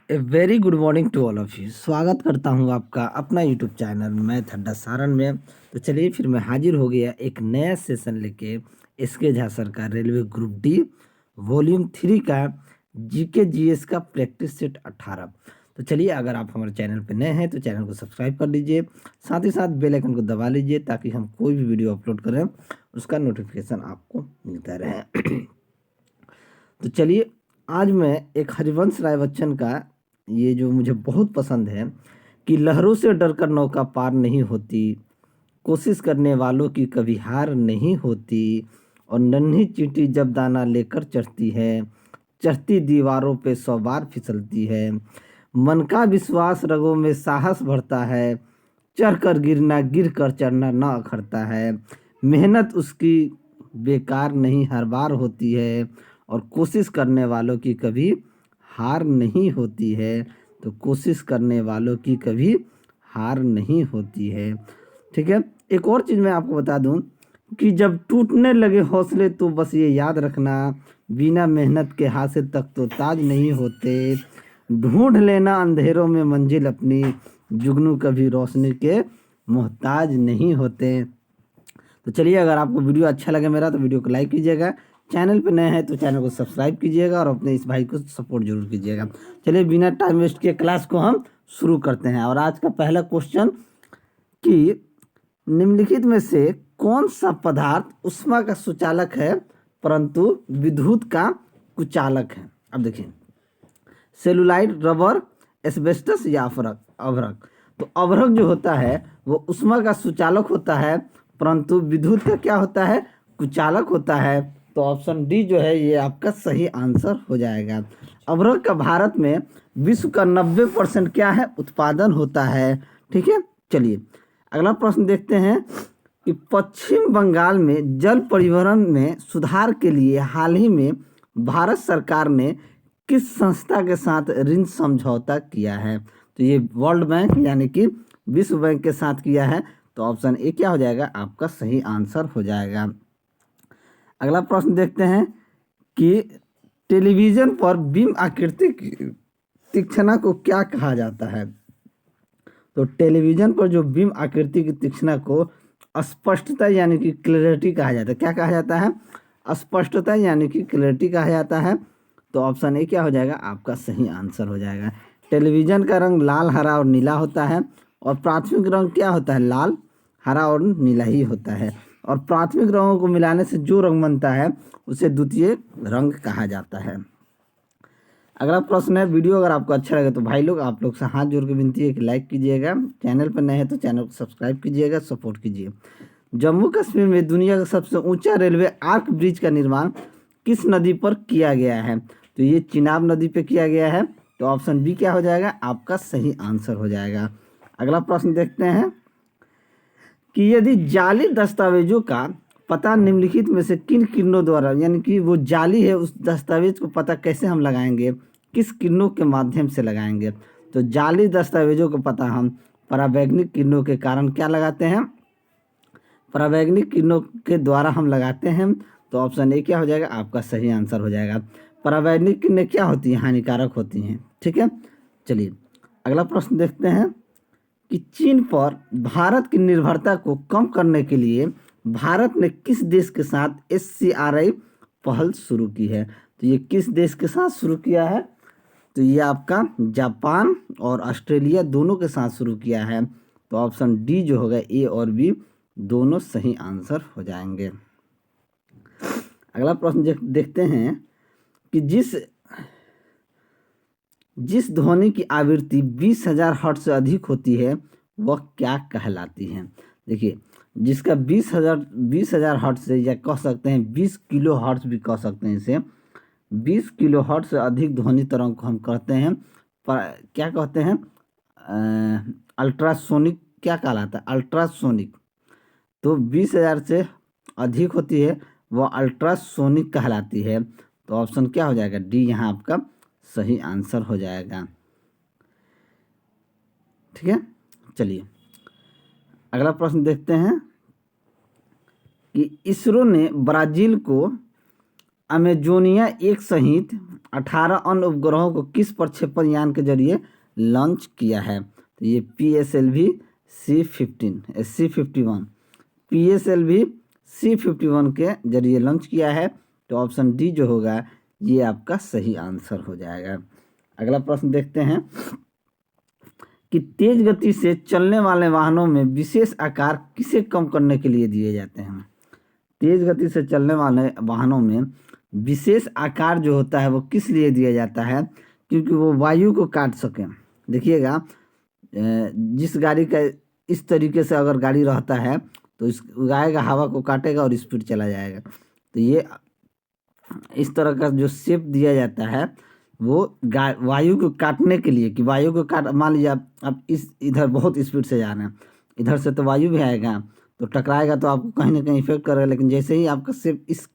A very good morning to all of you. स्वागत करता हूं आपका अपना यूट्यूब चैनल मैथ अड्डा सारण में। तो चलिए फिर मैं हाजिर हो गया एक नया सेशन लेके एसके झा सर का रेलवे ग्रुप डी वॉल्यूम 3 का जीके जीएस का प्रैक्टिस सेट 18। तो चलिए, अगर आप हमारे चैनल पर नए हैं तो चैनल को सब्सक्राइब कर लीजिए, साथ ही साथ बेल आइकन को दबा लीजिए ताकि हम कोई भी वीडियो अपलोड करें उसका नोटिफिकेशन आपको मिलता रहे। तो चलिए, आज मैं एक हरिवंश राय बच्चन का ये जो मुझे बहुत पसंद है कि लहरों से डरकर नौका पार नहीं होती, कोशिश करने वालों की कभी हार नहीं होती, और नन्ही चींटी जब दाना लेकर चढ़ती है, चढ़ती दीवारों पे 100 बार फिसलती है, मन का विश्वास रगों में साहस भरता है, चढ़कर गिरना गिर कर चढ़ना ना अखरता है, मेहनत उसकी बेकार नहीं हर बार होती है, और कोशिश करने वालों की कभी हार नहीं होती है। तो कोशिश करने वालों की कभी हार नहीं होती है। ठीक है, एक और चीज़ मैं आपको बता दूं कि जब टूटने लगे हौसले तो बस ये याद रखना, बिना मेहनत के हासिल तक तो ताज नहीं होते, ढूंढ लेना अंधेरों में मंजिल अपनी, जुगनू कभी रोशनी के मोहताज नहीं होते। तो चलिए, अगर आपको वीडियो अच्छा लगे मेरा तो वीडियो को लाइक कीजिएगा, चैनल पे नए हैं तो चैनल को सब्सक्राइब कीजिएगा और अपने इस भाई को सपोर्ट जरूर कीजिएगा। चलिए, बिना टाइम वेस्ट किए क्लास को हम शुरू करते हैं। और आज का पहला क्वेश्चन कि निम्नलिखित में से कौन सा पदार्थ ऊष्मा का सुचालक है परंतु विद्युत का कुचालक है। अब देखिए, सेलुलाइड, रबर, एस्बेस्टस या अभ्रक। अभ्रक तो अभ्रक जो होता है वो ऊष्मा का सुचालक होता है परंतु विद्युत का क्या होता है, कुचालक होता है। तो ऑप्शन डी जो है ये आपका सही आंसर हो जाएगा। अभ्रक का भारत में विश्व का 90% क्या है, उत्पादन होता है। ठीक है, चलिए अगला प्रश्न देखते हैं कि पश्चिम बंगाल में जल परिवहन में सुधार के लिए हाल ही में भारत सरकार ने किस संस्था के साथ ऋण समझौता किया है। तो ये वर्ल्ड बैंक यानी कि विश्व बैंक के साथ किया है। तो ऑप्शन ए क्या हो जाएगा, आपका सही आंसर हो जाएगा। अगला प्रश्न देखते हैं कि टेलीविजन पर बीम आकृति की तीक्ष्णता को क्या कहा जाता है। तो टेलीविजन पर जो बीम आकृति की तीक्ष्णता को स्पष्टता यानी कि क्लैरिटी कहा जाता है। क्या कहा जाता है, स्पष्टता यानी कि क्लैरिटी कहा जाता है। तो ऑप्शन ए क्या हो जाएगा, आपका सही आंसर हो जाएगा। टेलीविजन का रंग लाल, हरा और नीला होता है, और प्राथमिक रंग क्या होता है, लाल, हरा और नीला ही होता है, और प्राथमिक रंगों को मिलाने से जो रंग बनता है उसे द्वितीय रंग कहा जाता है। अगला प्रश्न है, वीडियो अगर आपको अच्छा लगे तो भाई लोग आप लोग से हाथ जोड़ के विनती है कि लाइक कीजिएगा, चैनल पर नए हैं तो चैनल को सब्सक्राइब कीजिएगा, सपोर्ट कीजिए। जम्मू कश्मीर में दुनिया का सबसे ऊंचा रेलवे आर्क ब्रिज का निर्माण किस नदी पर किया गया है। तो ये चिनाब नदी पर किया गया है। तो ऑप्शन बी क्या हो जाएगा, आपका सही आंसर हो जाएगा। अगला प्रश्न देखते हैं कि यदि जाली दस्तावेजों का पता निम्नलिखित में से किन किरणों द्वारा, यानी कि वो जाली है उस दस्तावेज को पता कैसे हम लगाएंगे, किस किरणों के माध्यम से लगाएंगे। तो जाली दस्तावेजों का पता हम परावैंगनिक किरणों के कारण क्या लगाते हैं, परावैंगनिक किरणों के द्वारा हम लगाते हैं। तो ऑप्शन ए क्या हो जाएगा, आपका सही आंसर हो जाएगा। परावैंगनिक किरणें क्या होती हैं, हानिकारक होती हैं। ठीक है, चलिए अगला प्रश्न देखते हैं कि चीन पर भारत की निर्भरता को कम करने के लिए भारत ने किस देश के साथ SCRI पहल शुरू की है। तो ये किस देश के साथ शुरू किया है, तो ये आपका जापान और ऑस्ट्रेलिया दोनों के साथ शुरू किया है। तो ऑप्शन डी जो होगा, ए और बी दोनों सही आंसर हो जाएंगे। अगला प्रश्न देखते हैं कि जिस ध्वनि की आवृत्ति 20,000 हर्ट्ज से अधिक होती है वह क्या कहलाती है। देखिए, जिसका 20,000 हर्ट्ज से, या कह सकते हैं 20 किलो हर्ट्ज भी कह सकते हैं इसे, 20 किलो हर्ट्ज से अधिक ध्वनि तरंग को हम कहते हैं क्या कहते हैं, अल्ट्रासोनिक क्या कहलाता है, अल्ट्रासोनिक। तो 20,000 से अधिक होती है वह अल्ट्रासोनिक कहलाती है। तो ऑप्शन क्या हो जाएगा, डी यहाँ आपका सही आंसर हो जाएगा। ठीक है, चलिए अगला प्रश्न देखते हैं कि इसरो ने ब्राजील को अमेजोनिया एक सहित 18 अन्य उपग्रहों को किस प्रक्षेपण यान के जरिए लॉन्च किया है? तो ये PSLV C51 PSLV C51 के जरिए लॉन्च किया है। तो ऑप्शन डी जो होगा ये आपका सही आंसर हो जाएगा। अगला प्रश्न देखते हैं कि तेज गति से चलने वाले वाहनों में विशेष आकार किसे कम करने के लिए दिए जाते हैं? तेज गति से चलने वाले वाहनों में विशेष आकार जो होता है वो किस लिए दिया जाता है? क्योंकि वो वायु को काट सके। देखिएगा, जिस गाड़ी का इस तरीके से अगर गाड़ी रहता है तो इस आएगा, हवा को काटेगा और स्पीड चला जाएगा। तो ये इस तरह का जो शेप दिया जाता है वो वायु को काटने के लिए, कि वायु को काट, मान लीजिए आप इस इधर बहुत स्पीड से जा रहे हैं, इधर से तो वायु भी आएगा तो टकराएगा तो आपको कहीं ना कहीं इफेक्ट करेगा। लेकिन जैसे ही आपका शेप इस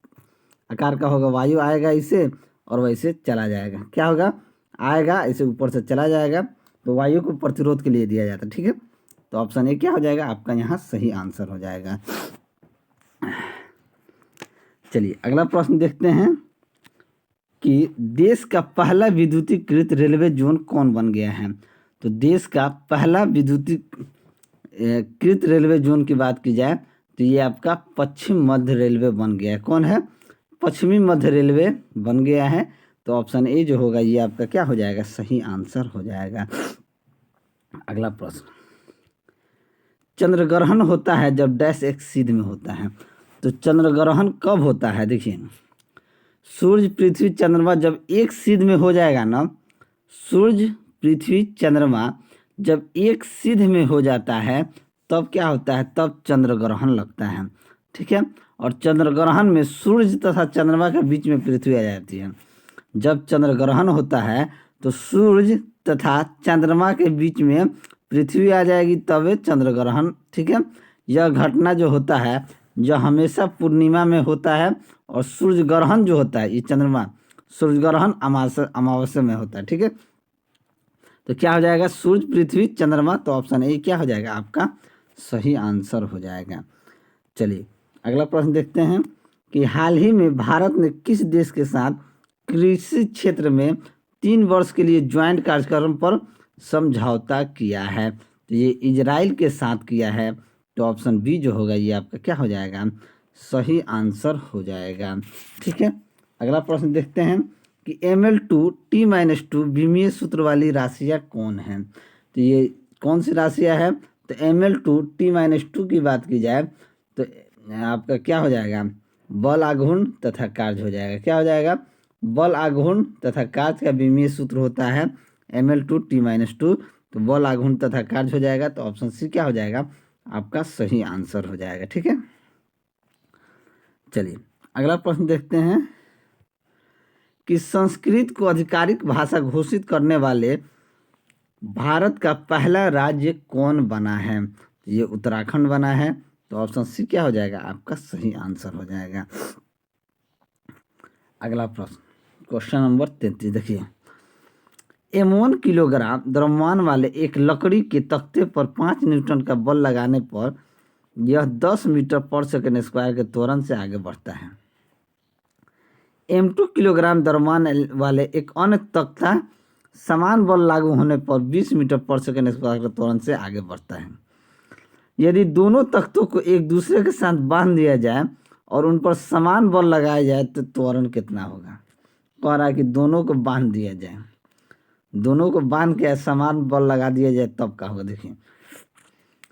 आकार का होगा, वायु आएगा इसे और वैसे चला जाएगा। क्या होगा? आएगा इसे ऊपर से चला जाएगा, तो वायु को प्रतिरोध के लिए दिया जाता है। ठीक है, तो ऑप्शन ए क्या हो जाएगा आपका यहाँ सही आंसर हो जाएगा। चलिए अगला प्रश्न देखते हैं कि देश का पहला विद्युतीकृत रेलवे जोन कौन बन गया है? तो देश का पहला विद्युतीकृत रेलवे जोन की बात की जाए तो ये आपका पश्चिम मध्य रेलवे बन गया है। कौन है? पश्चिमी मध्य रेलवे बन गया है। तो ऑप्शन ए जो होगा ये आपका क्या हो जाएगा? सही आंसर हो जाएगा। अगला प्रश्न, चंद्रग्रहण होता है जब डैश एक सीध में होता है। तो चंद्रग्रहण कब होता है? देखिए, सूर्य पृथ्वी चंद्रमा जब एक सीध में हो जाएगा ना, सूर्य पृथ्वी चंद्रमा जब एक सीध में हो जाता है तब क्या होता है? तब चंद्रग्रहण लगता है। ठीक है, और चंद्रग्रहण में सूर्य तथा चंद्रमा के बीच में पृथ्वी आ जाती है। जब चंद्रग्रहण होता है तो सूर्य तथा चंद्रमा के बीच में पृथ्वी आ जाएगी, तब चंद्रग्रहण। ठीक है, यह घटना जो होता है जो हमेशा पूर्णिमा में होता है, और सूर्य ग्रहण जो होता है, ये चंद्रमा सूर्य ग्रहण अमावस्या में होता है। ठीक है, तो क्या हो जाएगा? सूर्य पृथ्वी चंद्रमा। तो ऑप्शन ए क्या हो जाएगा आपका सही आंसर हो जाएगा। चलिए अगला प्रश्न देखते हैं कि हाल ही में भारत ने किस देश के साथ कृषि क्षेत्र में 3 वर्ष के लिए ज्वाइंट कार्यक्रम पर समझौता किया है? तो ये इजराइल के साथ किया है। तो ऑप्शन बी जो होगा ये आपका क्या हो जाएगा? सही आंसर हो जाएगा। ठीक है, अगला प्रश्न देखते हैं कि ML2 T-2 विमीय सूत्र वाली राशियाँ कौन हैं? तो ये कौन सी राशियाँ है? तो ML2 T-2 की बात की जाए तो आपका क्या हो जाएगा? बल आघूर्ण तथा कार्य हो जाएगा। क्या हो जाएगा? बल आघूर्ण तथा कार्य का विमीय सूत्र होता है ML2 T-2। तो बल आघूर्ण तथा कार्य हो जाएगा। तो ऑप्शन सी क्या हो जाएगा आपका सही आंसर हो जाएगा। ठीक है, चलिए अगला प्रश्न देखते हैं कि संस्कृत को आधिकारिक भाषा घोषित करने वाले भारत का पहला राज्य कौन बना है? ये उत्तराखंड बना है। तो ऑप्शन सी क्या हो जाएगा आपका सही आंसर हो जाएगा। अगला प्रश्न, क्वेश्चन नंबर 33 देखिए, 1 किलोग्राम द्रव्यमान वाले एक लकड़ी के तख्ते पर 5 न्यूटन का बल लगाने पर यह 10 मीटर पर सेकंड स्क्वायर के त्वरण से आगे बढ़ता है। M2 किलोग्राम द्रव्यमान वाले एक अन्य तख्ता समान बल लागू होने पर 20 मीटर पर सेकंड स्क्वायर के त्वरण से आगे बढ़ता है। यदि दोनों तख्तों को एक दूसरे के साथ बांध दिया जाए और उन पर समान बल लगाया जाए तो त्वरण कितना होगा? कह रहा है कि दोनों को बांध दिया जाए, दोनों को बांध के समान बल लगा दिया जाए तब क्या होगा। देखिए,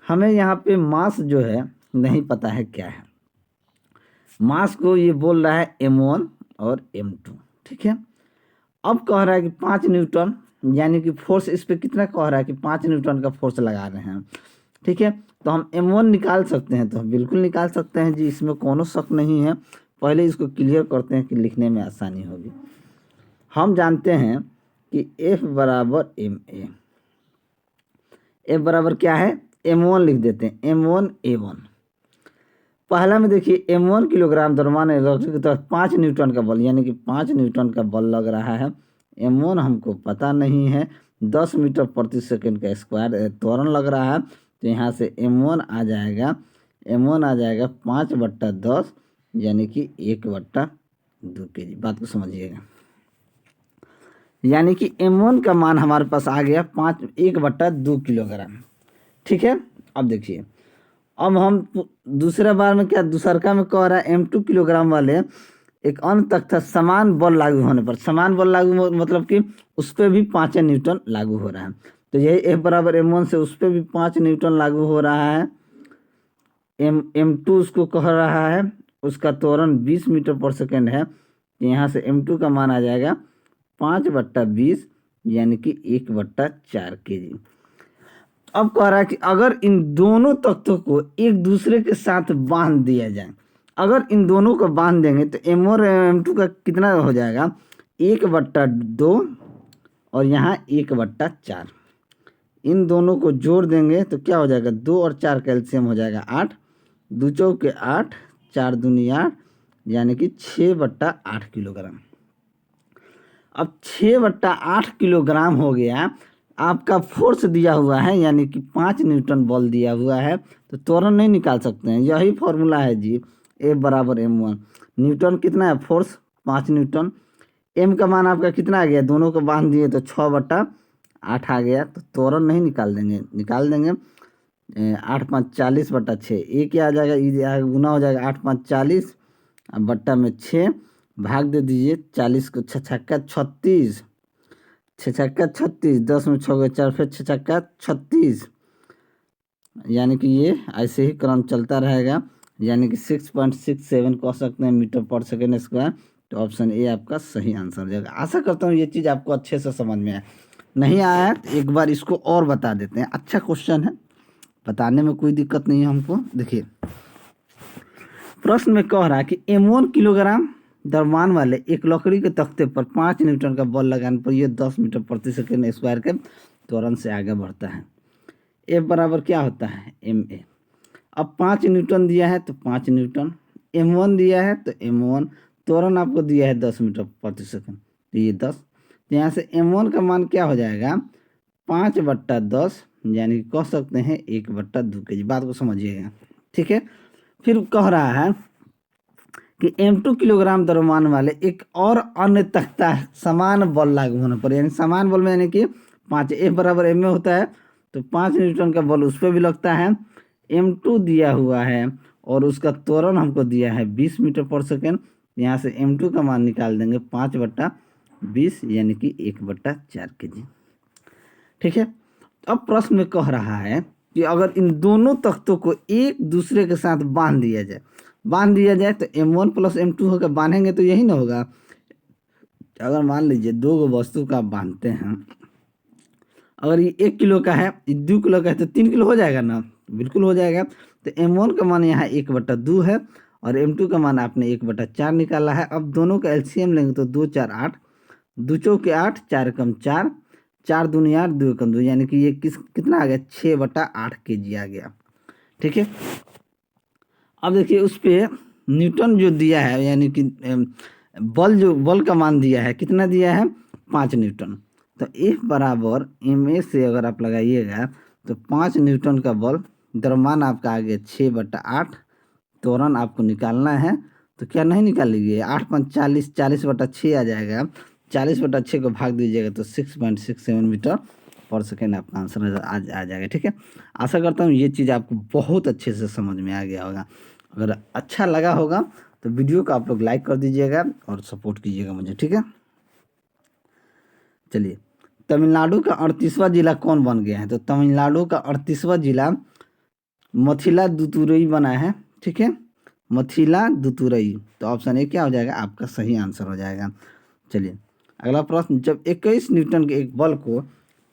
हमें यहाँ पे मास जो है नहीं पता है क्या है। मास को ये बोल रहा है M1 और M2। ठीक है, अब कह रहा है कि 5 न्यूटन, यानी कि फोर्स इस पर कितना कह रहा है कि 5 न्यूटन का फोर्स लगा रहे हैं। ठीक है, तो हम M1 निकाल सकते हैं, तो हम बिल्कुल निकाल सकते हैं जी, इसमें कोनो शक नहीं है। पहले इसको क्लियर करते हैं कि लिखने में आसानी होगी। हम जानते हैं कि F बराबर MA, F बराबर क्या है? M1 लिख देते हैं, M1 A1। पहला में देखिए M1 किलोग्राम द्रव्यमान लकड़ी की तरफ 5 न्यूटन का बल, यानी कि 5 न्यूटन का बल लग रहा है। M1 हमको पता नहीं है, 10 मीटर प्रति सेकंड का स्क्वायर त्वरण लग रहा है। तो यहाँ से M1 आ जाएगा, M1 आ जाएगा 5/10, यानी कि 1/10। 2 kg। बात को समझिएगा, यानी कि M1 का मान हमारे पास आ गया 1/2 किलोग्राम। ठीक है, अब देखिए, अब हम दूसरे बार में क्या, दूसरका में कह रहा है M2 किलोग्राम वाले एक अन्य तक था समान बल लागू होने पर। समान बल लागू मतलब कि उस पर भी 5 न्यूटन लागू हो रहा है। तो यही F बराबर M1 से उस पर भी 5 न्यूटन लागू हो रहा है। M2 उसको कह रहा है, उसका त्वरण 20 मीटर पर सेकेंड है। तो यहाँ से M2 का मान आ जाएगा 5/20, यानी कि 1/4 kg। अब कह रहा है कि अगर इन दोनों तत्वों को एक दूसरे के साथ बांध दिया जाए, अगर इन दोनों को बांध देंगे तो M1 और M2 का कितना हो जाएगा, 1/2 और यहाँ 1/4। इन दोनों को जोड़ देंगे तो क्या हो जाएगा, 2 और 4 कैल्शियम हो जाएगा 8, 2 चौके 8, 4 दूनी 8, यानी कि 6/8 किलोग्राम। अब 6/8 किलोग्राम हो गया। आपका फोर्स दिया हुआ है, यानी कि 5 न्यूटन बल दिया हुआ है, तो त्वरण नहीं निकाल सकते हैं। यही फॉर्मूला है जी, F बराबर M1। न्यूटन कितना है, फोर्स 5 न्यूटन। M का मान आपका कितना आ गया, दोनों को बांध दिए तो 6/8 आ गया। तो त्वरण नहीं निकाल देंगे, निकाल देंगे 8 5 40/6। ये क्या आ जाएगा, ये गुना हो जाएगा 8 5 40 बट्टा में 6, भाग दे दीजिए 40 को, 6 छक्का 36, 6 छक्का 36, 10 में 6 4, फिर 6 छक्का 36, यानी कि ये ऐसे ही क्रम चलता रहेगा, यानी कि 6.67 कह सकते हैं मीटर पर सेकेंड स्क्वायर। तो ऑप्शन ए आपका सही आंसर हो जाएगा। आशा करता हूँ ये चीज़ आपको अच्छे से समझ में आए। नहीं आया तो एक बार इसको और बता देते हैं। अच्छा क्वेश्चन है, बताने में कोई दिक्कत नहीं है हमको। देखिए, प्रश्न में कह रहा है कि M1 किलोग्राम द्रव्यमान वाले एक लकड़ी के तख्ते पर 5 न्यूटन का बल लगाने पर यह 10 मीटर प्रति सेकेंड स्क्वायर के त्वरण से आगे बढ़ता है। F बराबर क्या होता है, MA। अब 5 न्यूटन दिया है तो 5 न्यूटन, M1 दिया है तो M1, त्वरण आपको दिया है 10 मीटर प्रति सेकेंड, तो ये 10। तो यहाँ से M1 का मान क्या हो जाएगा, 5/10, यानी कि कह सकते हैं 1/2 kg। बात को समझिएगा, ठीक है। फिर कह रहा है कि M2 किलोग्राम द्रव्यमान वाले एक और अन्य तख्ता समान बल लागू होने पर, यानी समान बल में, यानी कि 5 F बराबर M में होता है तो 5 न्यूटन का बल उस पर भी लगता है। M2 दिया हुआ है और उसका त्वरण हमको दिया है 20 मीटर पर सेकेंड। यहाँ से M2 का मान निकाल देंगे 5/20, यानी कि 1/4 kg। ठीक है। अब प्रश्न में कह रहा है कि अगर इन दोनों तख्तों को एक दूसरे के साथ बांध दिया जाए तो M1 + M2 होकर बांधेंगे तो यही ना होगा। अगर मान लीजिए 2 वस्तु का बांधते हैं, अगर ये 1 किलो का है, 2 किलो का है, तो 3 किलो हो जाएगा ना, बिल्कुल हो जाएगा। तो M1 का मान यहाँ 1/2 है और M2 का मान आपने 1/4 निकाला है। अब दोनों का LCM लेंगे तो 2 4 8, 2 चौके 8, 4 कम 4, 4 दूनी 8, 2 कम 2, यानी कि ये कितना आ गया, 6/8 kg आ गया। ठीक है। अब देखिए उस पर न्यूटन जो दिया है, यानी कि बल का मान दिया है, कितना दिया है, 5 न्यूटन। तो F बराबर MA से अगर आप लगाइएगा तो 5 न्यूटन का बल, द्रव्यमान आपका आ गया 6/8, त्वरण आपको निकालना है तो क्या नहीं निकालिए, 8 5 40, 40/6 आ जाएगा। 40/6 को भाग दीजिएगा तो 6.67 मीटर पर सेकेंड आपका आंसर आ जाएगा। ठीक है। आशा करता हूँ ये चीज़ आपको बहुत अच्छे से समझ में आ गया होगा। अगर अच्छा लगा होगा तो वीडियो को आप लोग लाइक कर दीजिएगा और सपोर्ट कीजिएगा मुझे। ठीक है। चलिए, तमिलनाडु का 38वां जिला कौन बन गया है, तो तमिलनाडु का 38वां जिला मथिलादुतुरई बना है। ठीक है, मथिलादुतुरई। तो ऑप्शन ए क्या हो जाएगा, आपका सही आंसर हो जाएगा। चलिए अगला प्रश्न, जब 21 न्यूटन के एक बल को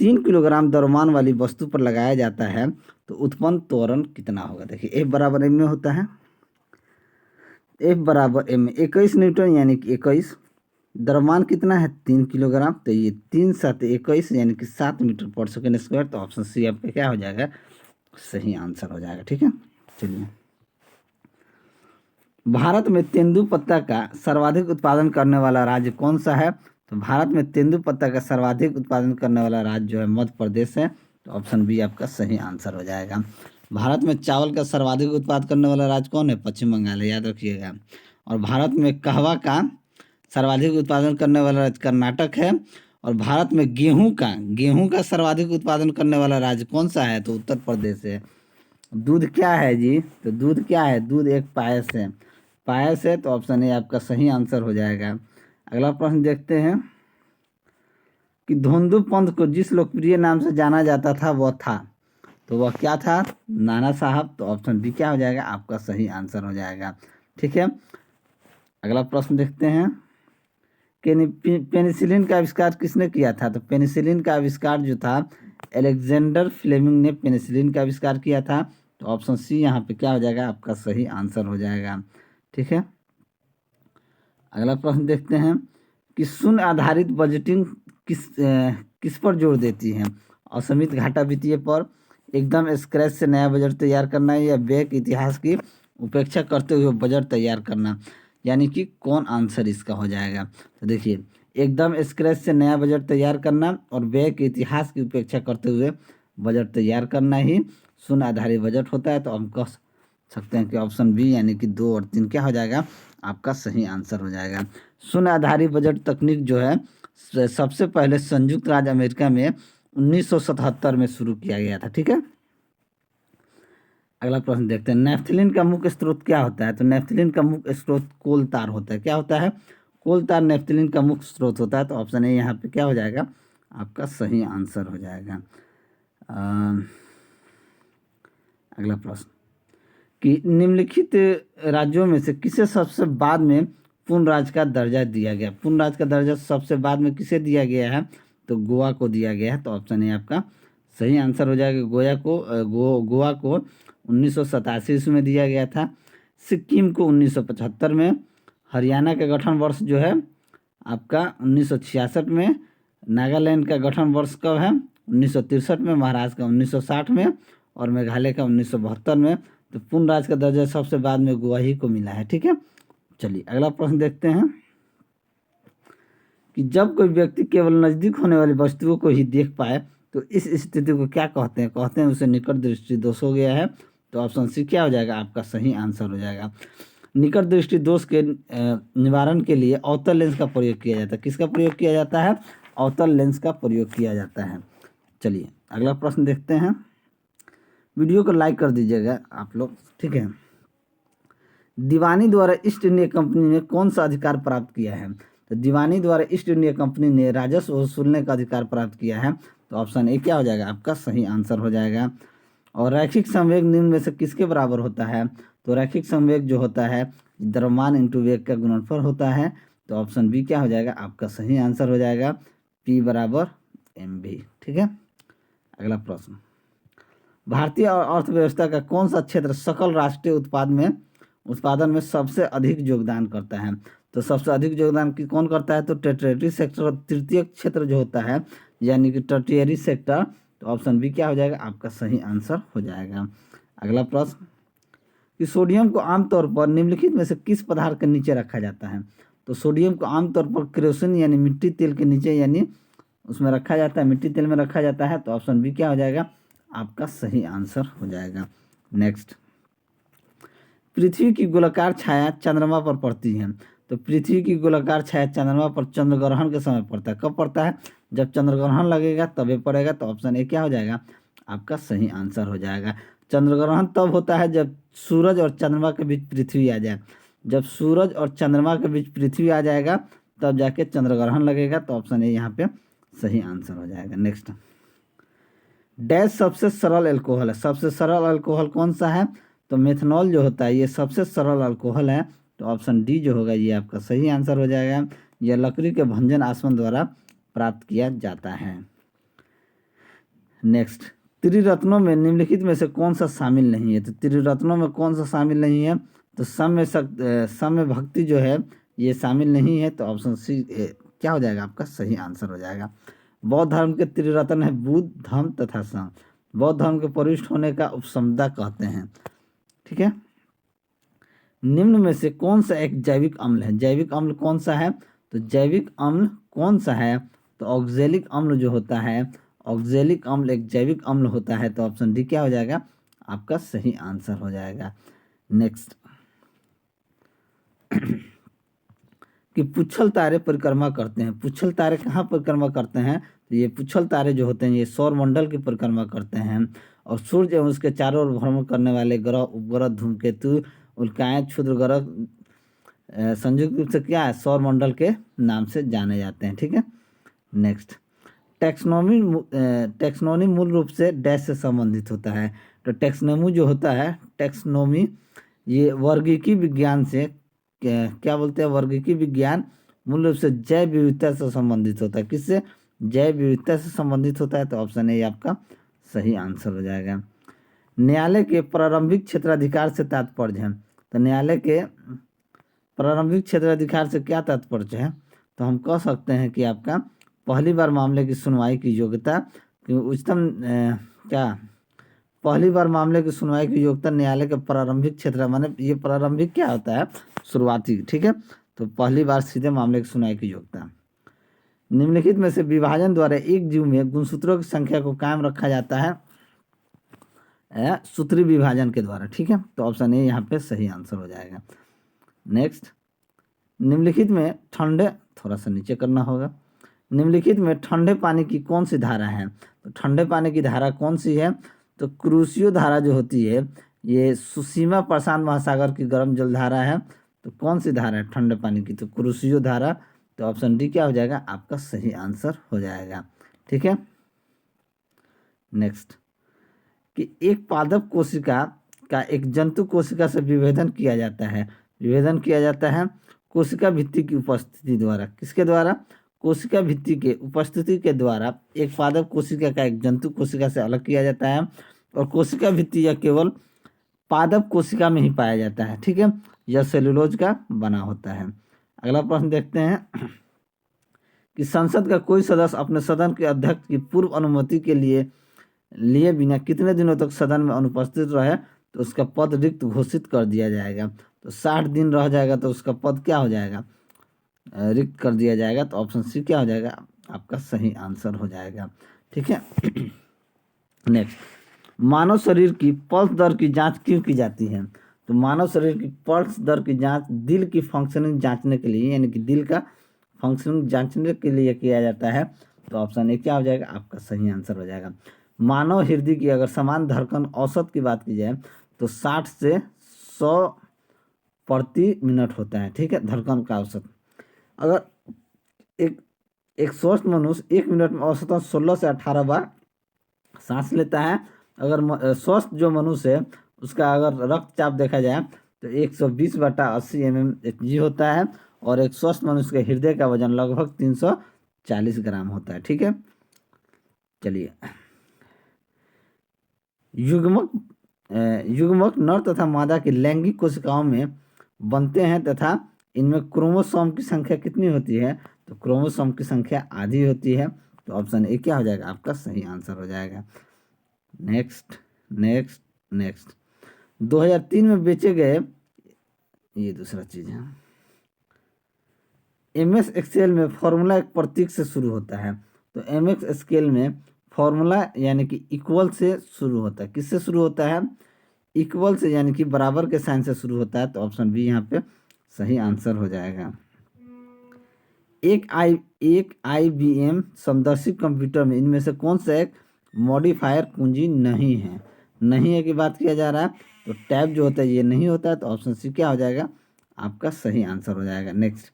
3 किलोग्राम द्रव्यमान वाली वस्तु पर लगाया जाता है तो उत्पन्न त्वरण कितना होगा। देखिए F बराबर M में होता है, F बराबर M में 21 न्यूटन, यानी कि 21, द्रव्यमान कितना है 3 किलोग्राम, तो ये 3 7 21, यानी कि 7 मीटर पर सेकेंड स्क्वायर। तो ऑप्शन सी आपका क्या हो जाएगा, सही आंसर हो जाएगा। ठीक है। चलिए, भारत में तेंदुपत्ता का सर्वाधिक उत्पादन करने वाला राज्य कौन सा है, तो भारत में तेंदुपत्ता का सर्वाधिक उत्पादन करने वाला राज्य जो है मध्य प्रदेश है। तो ऑप्शन बी आपका सही आंसर हो जाएगा। भारत में चावल का सर्वाधिक उत्पादन करने वाला राज्य कौन है, पश्चिम बंगाल है, याद रखिएगा। और भारत में कहवा का सर्वाधिक उत्पादन करने वाला राज्य कर्नाटक है। और भारत में गेहूं का सर्वाधिक उत्पादन करने वाला राज्य कौन सा है? तो उत्तर प्रदेश है। दूध क्या है जी? तो दूध क्या है? दूध एक पायस है। पायस है तो ऑप्शन ए आपका सही आंसर हो जाएगा। अगला प्रश्न देखते हैं कि धोंदू पंथ को जिस लोकप्रिय नाम से जाना जाता था वह था, तो वह क्या था? नाना साहब। तो ऑप्शन बी क्या हो जाएगा? आपका सही आंसर हो जाएगा। ठीक है, अगला प्रश्न देखते हैं कि पेनिसिलिन का आविष्कार किसने किया था? तो पेनिसिलिन का आविष्कार जो था, अलेक्जेंडर फ्लेमिंग ने पेनिसिलिन का आविष्कार किया था। तो ऑप्शन सी यहाँ पे क्या हो जाएगा? आपका सही आंसर हो जाएगा। ठीक है, अगला प्रश्न देखते हैं कि शून्य आधारित बजटिंग किस पर जोर देती है? असीमित घाटा वित्तीय पर, एकदम स्क्रैच से नया बजट तैयार करना, या बैक इतिहास की उपेक्षा करते हुए बजट तैयार करना। यानी कि कौन आंसर इसका हो जाएगा? तो देखिए, एकदम स्क्रैच से नया बजट तैयार करना और बैक इतिहास की उपेक्षा करते हुए बजट तैयार करना ही शून्य आधारित बजट होता है। तो हम कह सकते हैं कि ऑप्शन बी यानी कि 2 और 3 क्या हो जाएगा? आपका सही आंसर हो जाएगा। शून्य आधारित बजट तकनीक जो है सबसे पहले संयुक्त राज्य अमेरिका में 1977 में शुरू किया गया था। ठीक है, अगला प्रश्न देखते हैं, नेफ्थलीन का मुख्य स्रोत क्या होता है? तो नेफ्थलीन का मुख्य स्रोत कोल तार होता है। क्या होता है? कोल तार नेफ्थलीन का मुख्य स्रोत होता है। तो ऑप्शन ए यहाँ पे क्या हो जाएगा? आपका सही आंसर हो जाएगा। अगला प्रश्न कि निम्नलिखित राज्यों में से किसे सबसे बाद में पूर्ण राज्य का दर्जा दिया गया? पूर्ण राज्य का दर्जा सबसे बाद में किसे दिया गया है? तो गोवा को दिया गया है। तो ऑप्शन ए आपका सही आंसर हो जाएगा। गोवा को 1987 ईस्वी में दिया गया था। सिक्किम को 1975 में। हरियाणा का गठन वर्ष जो है आपका 1966 में। नागालैंड का गठन वर्ष कब है? 1963 में। महाराष्ट्र का 1960 में। और मेघालय का 1972 में। तो पूर्ण राज्य का दर्जा सबसे बाद में गोवा ही को मिला है। ठीक है, चलिए अगला प्रश्न देखते हैं कि जब कोई व्यक्ति केवल नजदीक होने वाली वस्तुओं को ही देख पाए तो इस स्थिति को क्या कहते हैं? कहते हैं उसे निकट दृष्टि दोष हो गया है। तो ऑप्शन सी क्या हो जाएगा? आपका सही आंसर हो जाएगा। निकट दृष्टि दोष के निवारण के लिए अवतल लेंस का प्रयोग किया जाता है। किसका प्रयोग किया जाता है? अवतल लेंस का प्रयोग किया जाता है। चलिए अगला प्रश्न देखते हैं। वीडियो को लाइक कर दीजिएगा आप लोग। ठीक है, दीवानी द्वारा ईस्ट इंडिया कंपनी ने कौन सा अधिकार प्राप्त किया है? तो दीवानी द्वारा ईस्ट इंडिया कंपनी ने राजस्व वसूलने का अधिकार प्राप्त किया है। तो ऑप्शन ए क्या हो जाएगा? आपका सही आंसर हो जाएगा। और रैखिक संवेग निम्न में से किसके बराबर होता है? तो रैखिक संवेग जो होता है द्रव्यमान इंटू वेग का गुणनफल होता है। तो ऑप्शन बी क्या हो जाएगा? आपका सही आंसर हो जाएगा। P बराबर mv। ठीक है, अगला प्रश्न, भारतीय अर्थव्यवस्था का कौन सा क्षेत्र सकल राष्ट्रीय उत्पादन में सबसे अधिक योगदान करता है? तो सबसे अधिक योगदान की कौन करता है? तो टेरिटरी सेक्टर, तृतीय क्षेत्र जो होता है, यानी कि टर्टियरी सेक्टर। तो ऑप्शन बी क्या हो जाएगा? आपका सही आंसर हो जाएगा। अगला प्रश्न कि सोडियम को आमतौर पर निम्नलिखित में से किस पदार्थ के नीचे रखा जाता है? तो सोडियम को आमतौर पर केरोसिन यानी मिट्टी तेल के नीचे यानी उसमें रखा जाता है, मिट्टी तेल में रखा जाता है। तो ऑप्शन बी क्या हो जाएगा? आपका सही आंसर हो जाएगा। नेक्स्ट, पृथ्वी की गोलाकार छाया चंद्रमा पर पड़ती है। तो पृथ्वी की गोलाकार छाया चंद्रमा पर चंद्र ग्रहण के समय पड़ता है। कब पड़ता है? जब चंद्र ग्रहण लगेगा तभी पड़ेगा। तो ऑप्शन ए क्या हो जाएगा? आपका सही आंसर हो जाएगा। चंद्र ग्रहण तब होता है जब सूरज और चंद्रमा के बीच पृथ्वी आ जाए। जब सूरज और चंद्रमा के बीच पृथ्वी आ जाएगा तब जाके चंद्र ग्रहण लगेगा। तो ऑप्शन ए यहाँ पे सही आंसर हो जाएगा। नेक्स्ट, डैश सबसे सरल अल्कोहल है। सबसे सरल अल्कोहल कौन सा है? तो मेथनॉल जो होता है ये सबसे सरल अल्कोहल है। तो ऑप्शन डी जो होगा ये आपका सही आंसर हो जाएगा। यह लकड़ी के भंजन आसवन द्वारा प्राप्त किया जाता है। नेक्स्ट, त्रिरत्नों में निम्नलिखित में से कौन सा शामिल नहीं है? तो त्रिरत्नों में कौन सा शामिल नहीं है? तो सम्य भक्ति जो है ये शामिल नहीं है। तो ऑप्शन सी क्या हो जाएगा? आपका सही आंसर हो जाएगा। बौद्ध धर्म के त्रिरत्न है बुद्ध, धम्म तथा संघ। बौद्ध धर्म के परिष्ठ होने का उपसमुदा कहते हैं। ठीक है, निम्न में से कौन सा एक जैविक अम्ल है? जैविक अम्ल कौन सा है? तो जैविक अम्ल कौन सा है? तो ऑक्जेलिक अम्ल जो होता है, ऑक्जेलिक अम्ल एक जैविक अम्ल होता है। तो ऑप्शन डी क्या हो जाएगा? आपका सही आंसर हो जाएगा। नेक्स्ट, कि पुच्छल तारे परिक्रमा करते हैं। पुच्छल तारे कहाँ परिक्रमा करते हैं? तो ये पुच्छल तारे जो होते हैं ये सौर मंडल की परिक्रमा करते हैं, और सूर्य एवं उसके चारों ओर भ्रमण करने वाले ग्रह, उपग्रह, धूमकेतु, उल्काएं, क्षुद्र ग्रह संयुक्त रूप से क्या है, सौर मंडल के नाम से जाने जाते हैं। ठीक है, नेक्स्ट, टैक्सोनॉमी मूल रूप से डैश से संबंधित होता है। तो टैक्सोनॉमी जो होता है, टैक्सोनॉमी ये वर्गीकी विज्ञान से क्या बोलते हैं, वर्गीकी विज्ञान मूल रूप से जैव विविधता से संबंधित होता है। किससे? जैव विविधता से संबंधित होता है। तो ऑप्शन ए आपका सही आंसर हो जाएगा। न्यायालय के प्रारंभिक क्षेत्राधिकार से तात्पर्य है। तो न्यायालय के प्रारंभिक क्षेत्राधिकार से क्या तात्पर्य है? तो हम कह सकते हैं कि आपका पहली बार मामले की सुनवाई की योग्यता, पहली बार मामले की सुनवाई की योग्यता न्यायालय के प्रारंभिक क्षेत्र, माने ये प्रारंभिक क्या होता है, शुरुआती। ठीक है, तो पहली बार सीधे मामले की सुनवाई की योग्यता। निम्नलिखित में से विभाजन द्वारा एक जीव में गुणसूत्रों की संख्या को कायम रखा जाता है सूत्री विभाजन के द्वारा। ठीक है, तो ऑप्शन ए यहाँ पे सही आंसर हो जाएगा। नेक्स्ट, निम्नलिखित में ठंडे, थोड़ा सा नीचे करना होगा, निम्नलिखित में ठंडे पानी की कौन सी धारा है? तो ठंडे पानी की धारा कौन सी है? तो क्रूसियो धारा जो होती है ये सुसीमा प्रशांत महासागर की गर्म जल धारा है। तो कौन सी धारा है ठंडे पानी की? तो क्रूसियो धारा। तो ऑप्शन डी क्या हो जाएगा, आपका सही आंसर हो जाएगा। ठीक है, नेक्स्ट, कि एक पादप कोशिका का एक जंतु कोशिका से विभेदन किया जाता है। विभेदन किया जाता है कोशिका भित्ति की उपस्थिति द्वारा। किसके द्वारा? कोशिका भित्ति के उपस्थिति के द्वारा एक पादप कोशिका का एक जंतु कोशिका से अलग किया जाता है, और कोशिका भित्ति यह केवल पादप कोशिका में ही पाया जाता है। ठीक है, यह सेलुलोज का बना होता है। अगला प्रश्न देखते हैं कि संसद का कोई सदस्य अपने सदन के अध्यक्ष की पूर्व अनुमति के लिए बिना कितने दिनों तक सदन में अनुपस्थित रहे तो उसका पद रिक्त घोषित कर दिया जाएगा। तो 60 दिन रह जाएगा तो उसका पद क्या हो जाएगा, रिक्त कर दिया जाएगा। तो ऑप्शन सी क्या हो जाएगा, आपका सही आंसर हो जाएगा। ठीक है, नेक्स्ट, मानव शरीर की पल्स दर की जांच क्यों की जाती है? तो मानव शरीर की पल्स दर की जांच दिल की फंक्शनिंग जांचने के लिए, यानी कि दिल का फंक्शनिंग जांचने के लिए किया जाता है। तो ऑप्शन ए क्या हो जाएगा, आपका सही आंसर हो जाएगा। मानव हृदय की अगर समान धड़कन औसत की बात की जाए तो 60 से 100 प्रति मिनट होता है। ठीक है, धड़कन का औसत। अगर एक स्वस्थ मनुष्य 1 मिनट में औसतन 16 से 18 बार सांस लेता है। अगर स्वस्थ जो मनुष्य है उसका अगर रक्तचाप देखा जाए तो 120/80 mmHg होता है, और एक स्वस्थ मनुष्य के हृदय का वजन लगभग 340 ग्राम होता है। ठीक है, चलिए, युग्मक नर तथा मादा की लैंगिक कोशिकाओं में बनते हैं तथा इनमें क्रोमोसोम की संख्या कितनी होती है? तो क्रोमोसोम की संख्या आधी होती है। तो ऑप्शन ए क्या हो जाएगा, आपका सही आंसर हो जाएगा। नेक्स्ट नेक्स्ट नेक्स्ट 2003 में बेचे गए, ये दूसरा चीज है, MS एक्सेल में फॉर्मूला एक प्रतीक से शुरू होता है। तो MS एक्सेल में फॉर्मूला यानी कि इक्वल से शुरू होता है। किससे शुरू होता है? इक्वल से, यानी कि बराबर के साइन से शुरू होता है। तो ऑप्शन बी यहाँ पे सही आंसर हो जाएगा। एक IBM समदर्शी कंप्यूटर में इनमें से कौन सा एक मॉडिफायर कुंजी नहीं है? नहीं है की बात किया जा रहा है, तो टैब जो होता है ये नहीं होता है। तो ऑप्शन सी क्या हो जाएगा, आपका सही आंसर हो जाएगा। नेक्स्ट,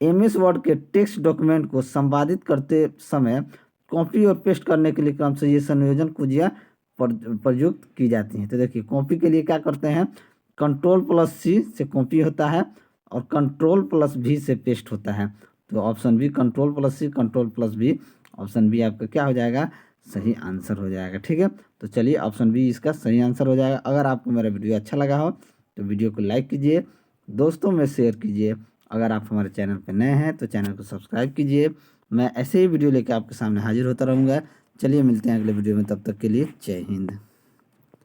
MS वर्ड के टेक्स्ट डॉक्यूमेंट को संपादित करते समय कॉपी और पेस्ट करने के लिए क्रम से ये संयोजन कुंजियाँ प्रयुक्त की जाती हैं। तो देखिए, कॉपी के लिए क्या करते हैं, Ctrl+C से कॉपी होता है और Ctrl+V से पेस्ट होता है। तो option B Ctrl+C Ctrl+V, option B आपका क्या हो जाएगा, सही आंसर हो जाएगा। ठीक है, तो चलिए ऑप्शन बी इसका सही आंसर हो जाएगा। अगर आपको मेरा वीडियो अच्छा लगा हो तो वीडियो को लाइक कीजिए, दोस्तों में शेयर कीजिए। अगर आप हमारे चैनल पर नए हैं तो चैनल को सब्सक्राइब कीजिए। मैं ऐसे ही वीडियो लेकर आपके सामने हाजिर होता रहूँगा। चलिए मिलते हैं अगले वीडियो में, तब तक के लिए जय हिंद।